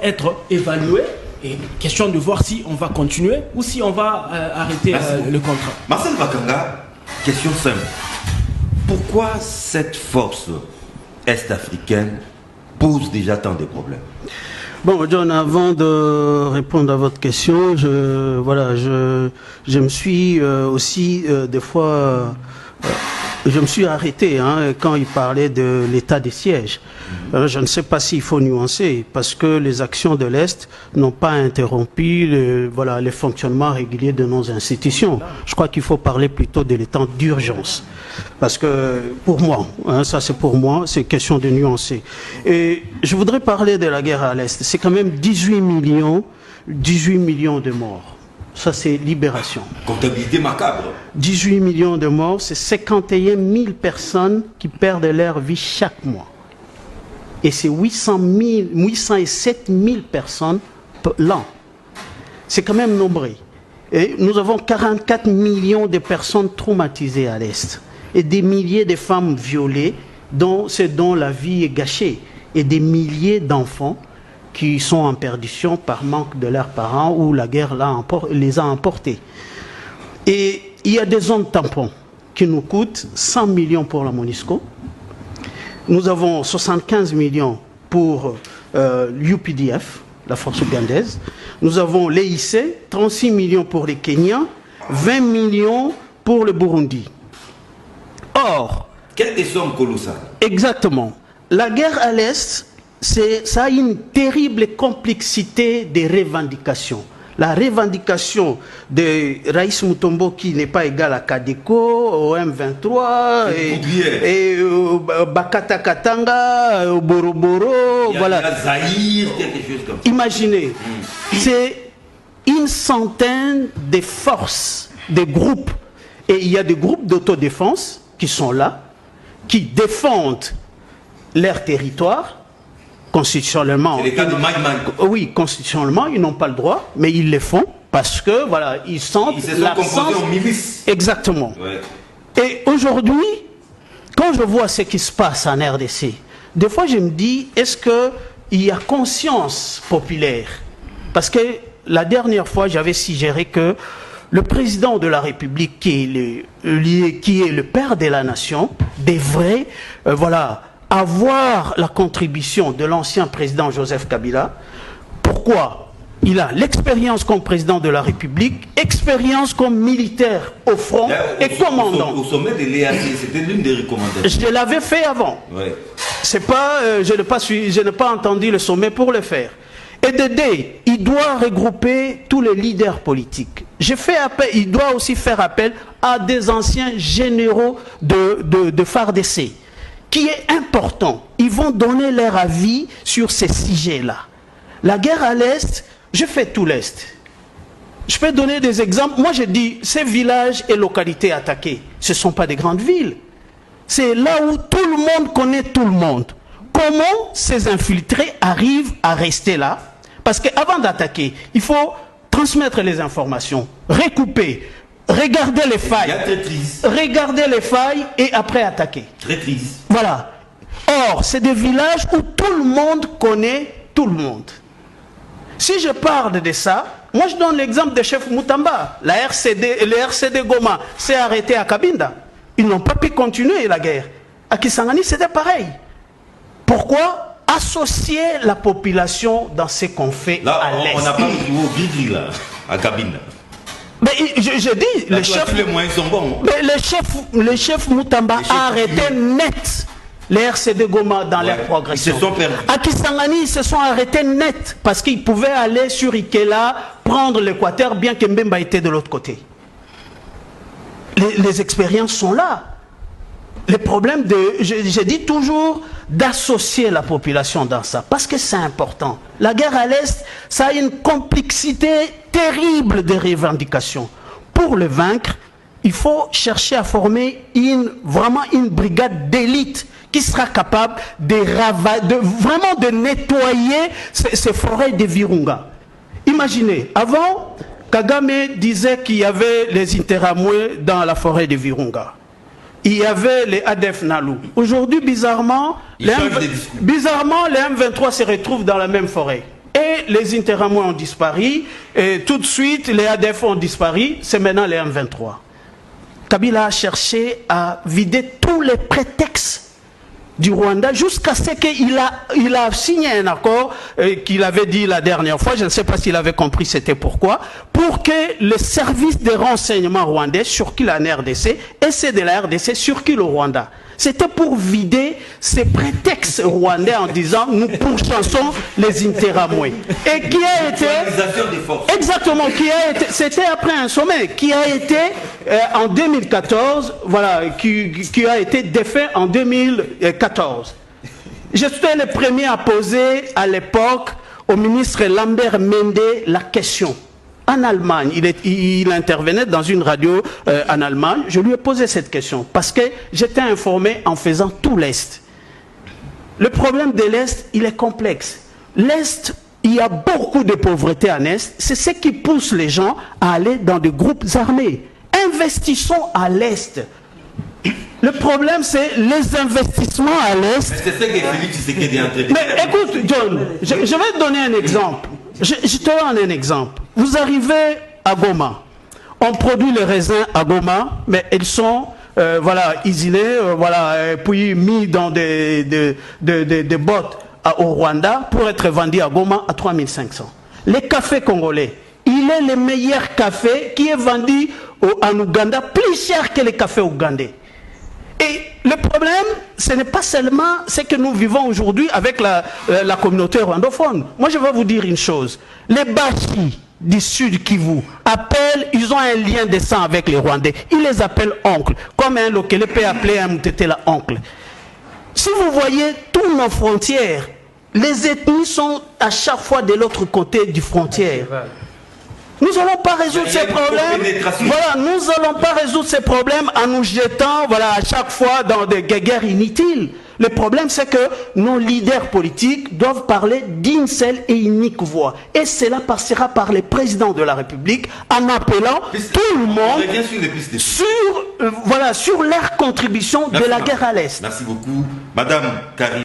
être évalué. Et question de voir si on va continuer ou si on va arrêter le contrat. Marcel Bakanga, question simple. Pourquoi cette force est-africaine pose déjà tant de problèmes? Bon, John, avant de répondre à votre question, je me suis aussi des fois... je me suis arrêté quand il parlait de l'état des sièges. Je ne sais pas s'il faut nuancer, parce que les actions de l'Est n'ont pas interrompu les fonctionnements réguliers de nos institutions. Je crois qu'il faut parler plutôt de l'état d'urgence. Parce que pour moi, ça c'est pour moi, c'est question de nuancer. Et je voudrais parler de la guerre à l'Est. C'est quand même 18 millions de morts. Ça, c'est libération. Comptabilité macabre. 18 millions de morts, c'est 51 000 personnes qui perdent leur vie chaque mois. Et c'est 807 000 personnes l'an. C'est quand même nombreux. Et nous avons 44 millions de personnes traumatisées à l'Est. Et des milliers de femmes violées, dont la vie est gâchée. Et des milliers d'enfants qui sont en perdition par manque de leurs parents ou la guerre les a emportés. Et il y a des zones tampons qui nous coûtent 100 millions pour la MONUSCO. Nous avons 75 millions pour l'UPDF, la force ougandaise. Nous avons l'EIC, 36 millions pour les Kenyans, 20 millions pour le Burundi. Or... Quelle des sommes colossales? Exactement. La guerre à l'Est, ça a une terrible complexité des revendications. La revendication de Raïs Mutombo qui n'est pas égale à Kadeko, au M23, et Bakata Katanga, au Boroboro, voilà. Zahir, quelque chose comme ça. Imaginez, c'est une centaine de forces, de groupes. Et il y a des groupes d'autodéfense qui sont là, qui défendent leur territoire. Constitutionnellement, c'est le cas de Mike. Oui, constitutionnellement, ils n'ont pas le droit, mais ils le font parce que voilà, ils sentent l'absence. Exactement. Ouais. Et aujourd'hui, quand je vois ce qui se passe en RDC, des fois je me dis, est-ce qu'il y a conscience populaire? Parce que la dernière fois, j'avais suggéré que le président de la République, qui est le père de la nation, devrait, avoir la contribution de l'ancien président Joseph Kabila. Pourquoi? Il a l'expérience comme président de la République, expérience comme militaire au front et commandant. Au sommet de l'EAC, c'était l'une des recommandations. Je l'avais fait avant. Ouais. C'est pas, je n'ai pas entendu le sommet pour le faire. Et Dédé, il doit regrouper tous les leaders politiques. Il doit aussi faire appel à des anciens généraux de FARDC, qui est important. Ils vont donner leur avis sur ces sujets-là. La guerre à l'Est, je fais tout l'Est. Je peux donner des exemples. Moi, je dis, ces villages et localités attaquées, ce ne sont pas des grandes villes. C'est là où tout le monde connaît tout le monde. Comment ces infiltrés arrivent à rester là? Parce qu'avant d'attaquer, il faut transmettre les informations, recouper, regarder les failles. Regarder les failles et après attaquer. Traîtrise. Voilà. Or, c'est des villages où tout le monde connaît tout le monde. Si je parle de ça, moi je donne l'exemple de chef Moutamba. Le RCD Goma s'est arrêté à Kabinda. Ils n'ont pas pu continuer la guerre. À Kisangani, c'était pareil. Pourquoi associer la population dans ce qu'on fait là, à l'Est? On n'a pas au Bidri là, à Kabinda. Mais je dis, là, les moyens sont bons. Mais le chef Moutamba a arrêté net les RCD Goma dans leur progression. Ils se sont perdus. À Kisangani, ils se sont arrêtés net parce qu'ils pouvaient aller sur Ikela, prendre l'Équateur, bien que Mbemba était de l'autre côté. Les expériences sont là. Le problème je dis toujours d'associer la population dans ça, parce que c'est important. La guerre à l'Est, ça a une complexité terrible de revendications. Pour le vaincre, il faut chercher à former vraiment une brigade d'élite qui sera capable vraiment de nettoyer ces forêts de Virunga. Imaginez, avant, Kagame disait qu'il y avait les Interamwe dans la forêt de Virunga. Il y avait les ADF Nalou. Aujourd'hui, bizarrement, les M23 se retrouvent dans la même forêt. Et les Interahamwe ont disparu, et tout de suite, les ADF ont disparu, c'est maintenant les M23. Kabila a cherché à vider tous les prétextes du Rwanda jusqu'à ce qu'il a signé un accord qu'il avait dit la dernière fois, je ne sais pas s'il avait compris c'était pourquoi, pour que le service de renseignement rwandais surquille en RDC et ceux de la RDC surquille au Rwanda. C'était pour vider ces prétextes rwandais en disant nous pourchassons les Interahamwe. Et qui a été... Exactement, c'était après un sommet qui a été en 2014, voilà, qui a été défait en 2014. J'étais le premier à poser à l'époque au ministre Lambert Mende la question. En Allemagne, il intervenait dans une radio en Allemagne. Je lui ai posé cette question parce que j'étais informé en faisant tout l'Est. Le problème de l'Est, il est complexe. L'Est, il y a beaucoup de pauvreté en Est. C'est ce qui pousse les gens à aller dans des groupes armés. Investissons à l'Est. Le problème, c'est les investissements à l'Est. C'est ce que Félix Tshisekedi est en train de dire. Mais écoute, John, je vais te donner un exemple. Je te donne un exemple. Vous arrivez à Goma. On produit les raisins à Goma, mais ils sont voilà, isolés, voilà, puis mis dans des bottes au Rwanda pour être vendus à Goma à 3500. Les cafés congolais, il est le meilleur café qui est vendu en Ouganda plus cher que les cafés ougandais. Et le problème, ce n'est pas seulement ce que nous vivons aujourd'hui avec la communauté rwandophone. Moi, je vais vous dire une chose. Les Bachis du Sud Kivu appellent, ils ont un lien de sang avec les Rwandais. Ils les appellent oncles, comme un Lokele peut appeler un Moutetela oncle. Si vous voyez toutes nos frontières, les ethnies sont à chaque fois de l'autre côté du frontière. Nous n'allons pas résoudre ces problèmes. Voilà, nous n'allons pas résoudre ces problèmes en nous jetant, voilà, à chaque fois dans des guerres inutiles. Le problème, c'est que nos leaders politiques doivent parler d'une seule et unique voix. Et cela passera par les présidents de la République en appelant tout le monde sur, voilà, sur leur contribution de la guerre à l'Est. Merci beaucoup. Madame Karine.